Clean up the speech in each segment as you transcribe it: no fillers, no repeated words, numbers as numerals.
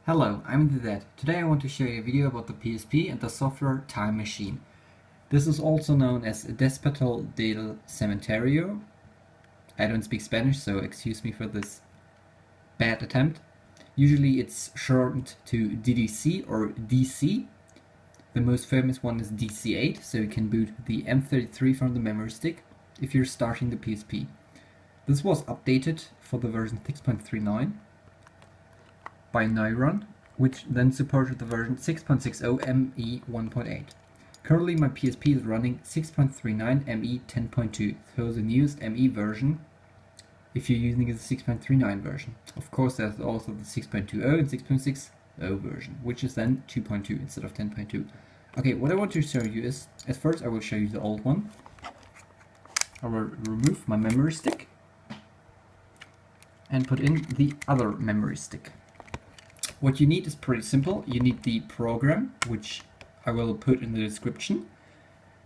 Hello, I'm the Dad. Today I want to show you a video about the PSP and the software Time Machine. This is also known as Despertar del Cementerio. I don't speak Spanish, so excuse me for this bad attempt. Usually it's shortened to DDC or DC. The most famous one is DC8, so you can boot the M33 from the memory stick if you're starting the PSP. This was updated for the version 6.39 by Neuron, which then supported the version 6.60 ME 1.8. Currently my PSP is running 6.39 ME 10.2, so the newest ME version if you're using the 6.39 version. Of course there's also the 6.20 and 6.60 version, which is then 2.2 instead of 10.2. Okay, what I want to show you is, at first I will show you the old one. I will remove my memory stick and put in the other memory stick. What you need is pretty simple. You need the program, which I will put in the description.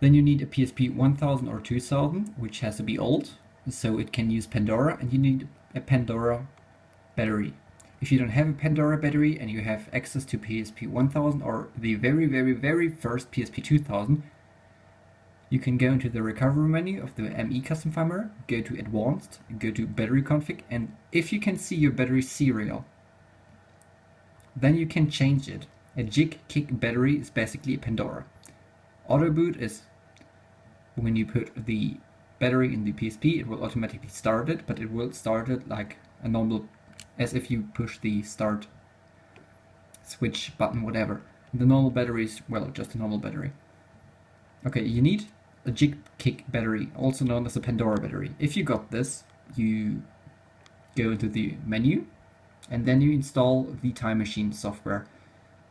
Then you need a PSP 1000 or 2000, which has to be old, so it can use Pandora, and you need a Pandora battery. If you don't have a Pandora battery and you have access to PSP 1000 or the very first PSP 2000, you can go into the recovery menu of the ME custom firmware, go to advanced, go to battery config, and if you can see your battery serial, then you can change it. A jig kick battery is basically a Pandora. Auto boot is when you put the battery in the PSP, it will automatically start it, but it will start it like a normal, as if you push the start switch button, whatever. The normal battery is, well, just a normal battery. Okay, you need a jig kick battery, also known as a Pandora battery. If you got this, you go into the menu, and then you install the Time Machine software.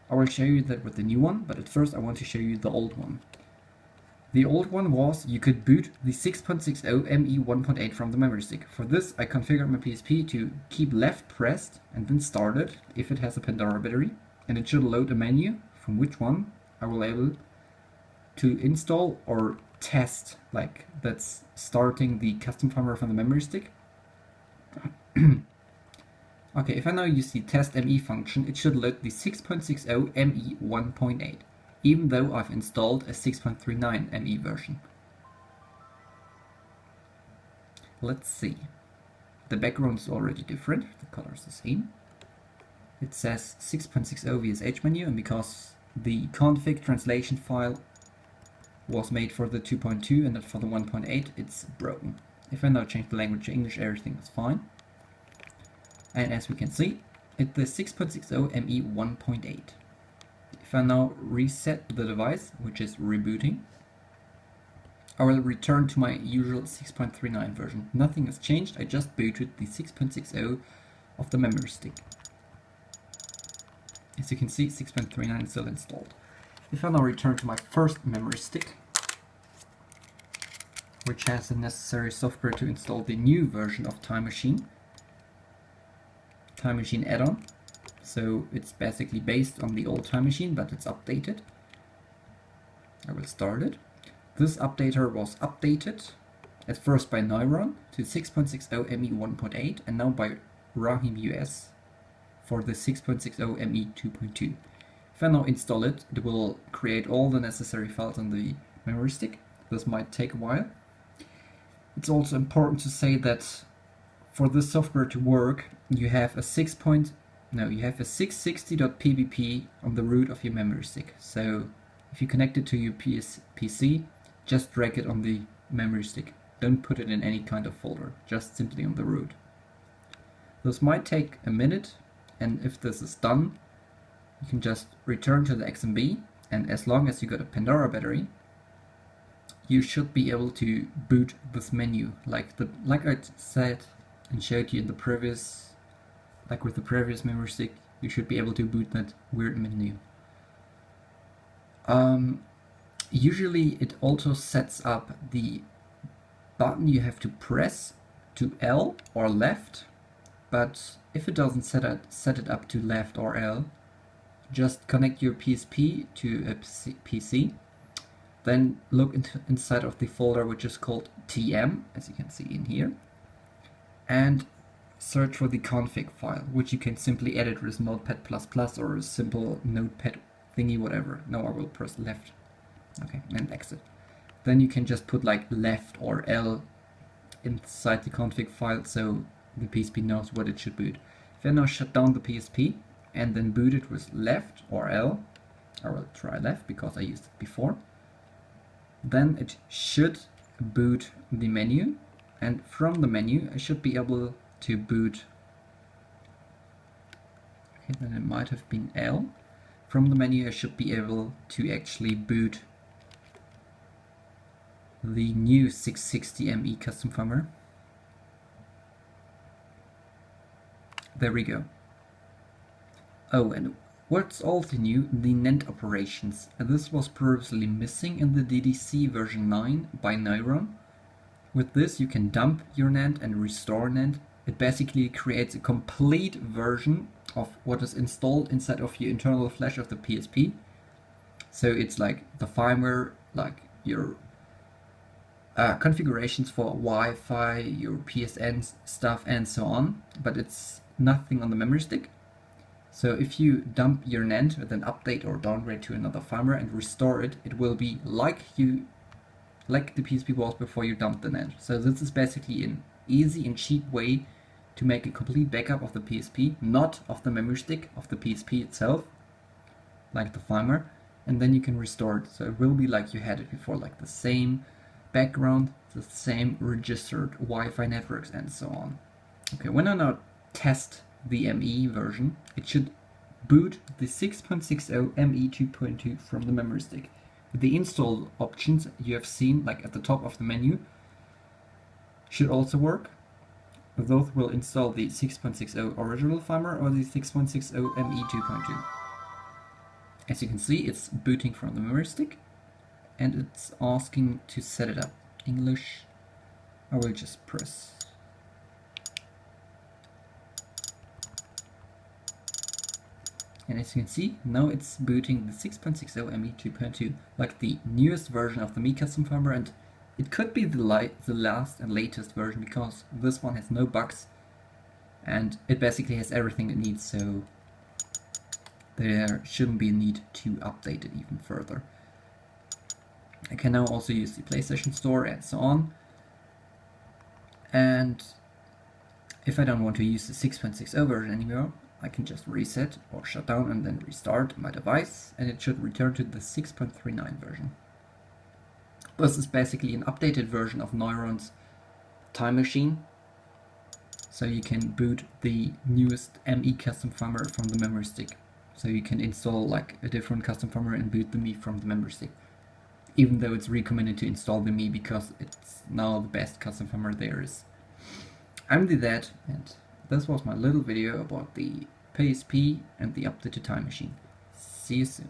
I will show you that with the new one, but at first I want to show you the old one. The old one was, you could boot the 6.60 ME 1.8 from the memory stick. For this I configured my PSP to keep left pressed and then start it if it has a Pandora battery, and it should load a menu from which one I will able to install or test, like that's starting the custom firmware from the memory stick. Okay, if I now use the test ME function, it should load the 6.60 ME 1.8, even though I've installed a 6.39 ME version. Let's see. The background is already different, the color is the same. It says 6.60 VSH menu, and because the config translation file was made for the 2.2 and not for the 1.8, it's broken. If I now change the language to English, everything is fine. And as we can see, it's the 6.60 ME 1.8. If I now reset the device, which is rebooting, I will return to my usual 6.39 version. Nothing has changed, I just booted the 6.60 of the memory stick. As you can see, 6.39 is still installed. If I now return to my first memory stick, which has the necessary software to install the new version of Time Machine add-on, so it's basically based on the old Time Machine, but it's updated. I will start it. This updater was updated at first by Neuron to 6.60 ME 1.8 and now by rahim-us for the 6.60 ME 2.2. If I now install it, it will create all the necessary files on the memory stick. This might take a while. It's also important to say that for this software to work, you have a 660.pbp on the root of your memory stick. So if you connect it to your PC, just drag it on the memory stick. Don't put it in any kind of folder, just simply on the root. This might take a minute, and if this is done, you can just return to the XMB, and as long as you got a Pandora battery, you should be able to boot this menu, like I said and showed you in the previous, like with the previous memory stick, you should be able to boot that weird menu. Usually it also sets up the button you have to press to L or left, but if it doesn't set it up to left or L, just connect your PSP to a PC, then look inside of the folder which is called TM, as you can see in here, and search for the config file, which you can simply edit with Notepad++ or a simple Notepad thingy, whatever. No, I will press left. Okay, and exit. Then you can just put like left or L inside the config file so the PSP knows what it should boot. If I now shut down the PSP and then boot it with left or L, I will try left because I used it before, then it should boot the menu, and from the menu I should be able to boot, okay, then it might have been L. From the menu I should be able to actually boot the new 660 ME custom firmware. There we go. Oh, and what's also new, the NAND operations. And this was previously missing in the DDC version 9 by Neuron. With this you can dump your NAND and restore NAND. It basically creates a complete version of what is installed inside of your internal flash of the PSP. So it's like the firmware, like your configurations for Wi-Fi, your PSN stuff and so on, but it's nothing on the memory stick. So if you dump your NAND with an update or downgrade to another firmware and restore it, it will be like the PSP was before you dumped the NAND. So this is basically an easy and cheap way to make a complete backup of the PSP, not of the memory stick, of the PSP itself, like the firmware, and then you can restore it. So it will be like you had it before, like the same background, the same registered Wi-Fi networks and so on. Okay, when I now test the ME version, it should boot the 6.60 ME-2.2 from the memory stick. The install options you have seen, like at the top of the menu, should also work. Those will install the 6.60 original firmware or the 6.60 ME-2.2. As you can see, it's booting from the memory stick, and it's asking to set it up. English, I will just press. And as you can see, now it's booting the 6.60 ME-2.2, like the newest version of the ME custom firmware, and it could be the last and latest version because this one has no bugs and it basically has everything it needs, so there shouldn't be a need to update it even further. I can now also use the PlayStation Store and so on. And if I don't want to use the 6.60 version anymore, I can just reset or shut down and then restart my device, and it should return to the 6.39 version. This is basically an updated version of Neuron's Time Machine, so you can boot the newest ME custom firmware from the memory stick. So you can install like a different custom firmware and boot the ME from the memory stick, even though it's recommended to install the ME because it's now the best custom firmware there is. I'm the Dad, and this was my little video about the PSP and the updated Time Machine. See you soon.